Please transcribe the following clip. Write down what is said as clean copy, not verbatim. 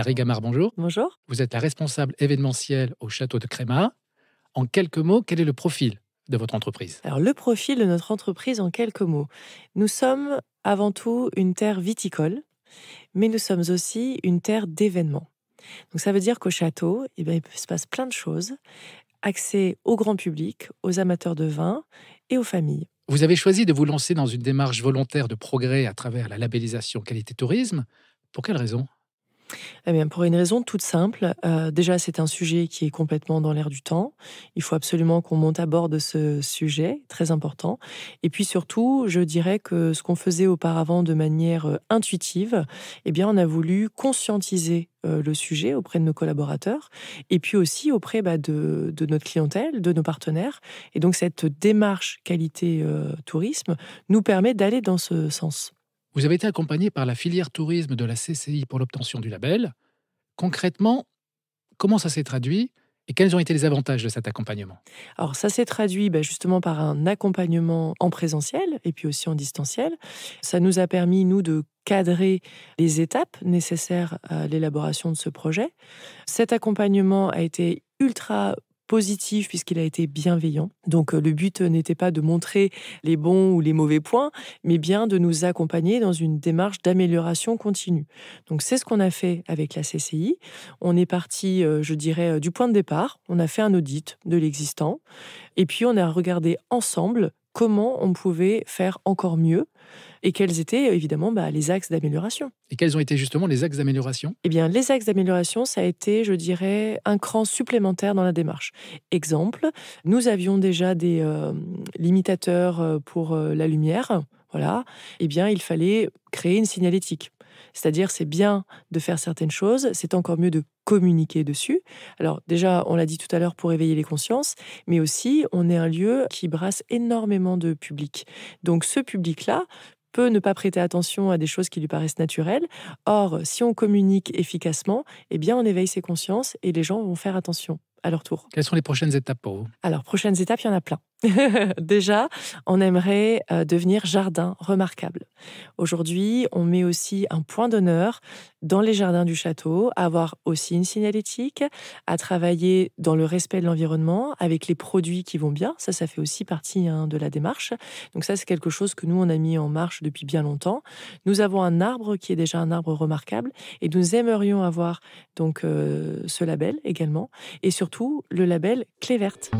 Marie Gamard, bonjour. Bonjour. Vous êtes la responsable événementielle au château de Crémar. En quelques mots, quel est le profil de votre entreprise? Alors, le profil de notre entreprise en quelques mots. Nous sommes avant tout une terre viticole, mais nous sommes aussi une terre d'événements. Donc, ça veut dire qu'au château, il se passe plein de choses, accès au grand public, aux amateurs de vin et aux familles. Vous avez choisi de vous lancer dans une démarche volontaire de progrès à travers la labellisation qualité tourisme. Pour quelle raison? Eh bien, pour une raison toute simple. Déjà, c'est un sujet qui est complètement dans l'air du temps. Il faut absolument qu'on monte à bord de ce sujet, très important. Et puis surtout, je dirais que ce qu'on faisait auparavant de manière intuitive, eh bien, on a voulu conscientiser le sujet auprès de nos collaborateurs et puis aussi auprès de notre clientèle, de nos partenaires. Et donc, cette démarche qualité tourisme nous permet d'aller dans ce sens. Vous avez été accompagné par la filière tourisme de la CCI pour l'obtention du label. Concrètement, comment ça s'est traduit et quels ont été les avantages de cet accompagnement? Alors ça s'est traduit justement par un accompagnement en présentiel et puis aussi en distanciel. Ça nous a permis, nous, de cadrer les étapes nécessaires à l'élaboration de ce projet. Cet accompagnement a été ultra positif puisqu'il a été bienveillant. Donc le but n'était pas de montrer les bons ou les mauvais points, mais bien de nous accompagner dans une démarche d'amélioration continue. Donc c'est ce qu'on a fait avec la CCI. On est parti, je dirais, du point de départ. On a fait un audit de l'existant et puis on a regardé ensemble comment on pouvait faire encore mieux et quels étaient évidemment les axes d'amélioration. Et quels ont été justement les axes d'amélioration? Eh bien, les axes d'amélioration, ça a été, je dirais, un cran supplémentaire dans la démarche. Exemple, nous avions déjà des limitateurs pour la lumière. Voilà. Eh bien, il fallait créer une signalétique. C'est-à-dire, c'est bien de faire certaines choses, c'est encore mieux de communiquer dessus. Alors déjà, on l'a dit tout à l'heure pour éveiller les consciences, mais aussi, on est un lieu qui brasse énormément de public. Donc ce public-là peut ne pas prêter attention à des choses qui lui paraissent naturelles. Or, si on communique efficacement, eh bien, on éveille ses consciences et les gens vont faire attention à leur tour. Quelles sont les prochaines étapes pour vous? Alors, prochaines étapes, il y en a plein. Déjà, on aimerait devenir jardin remarquable. Aujourd'hui, on met aussi un point d'honneur dans les jardins du château, à avoir aussi une signalétique, à travailler dans le respect de l'environnement, avec les produits qui vont bien. Ça fait aussi partie de la démarche. Donc ça, c'est quelque chose que nous, on a mis en marche depuis bien longtemps. Nous avons un arbre qui est déjà un arbre remarquable et nous aimerions avoir donc ce label également. Et surtout, le label Clé verte.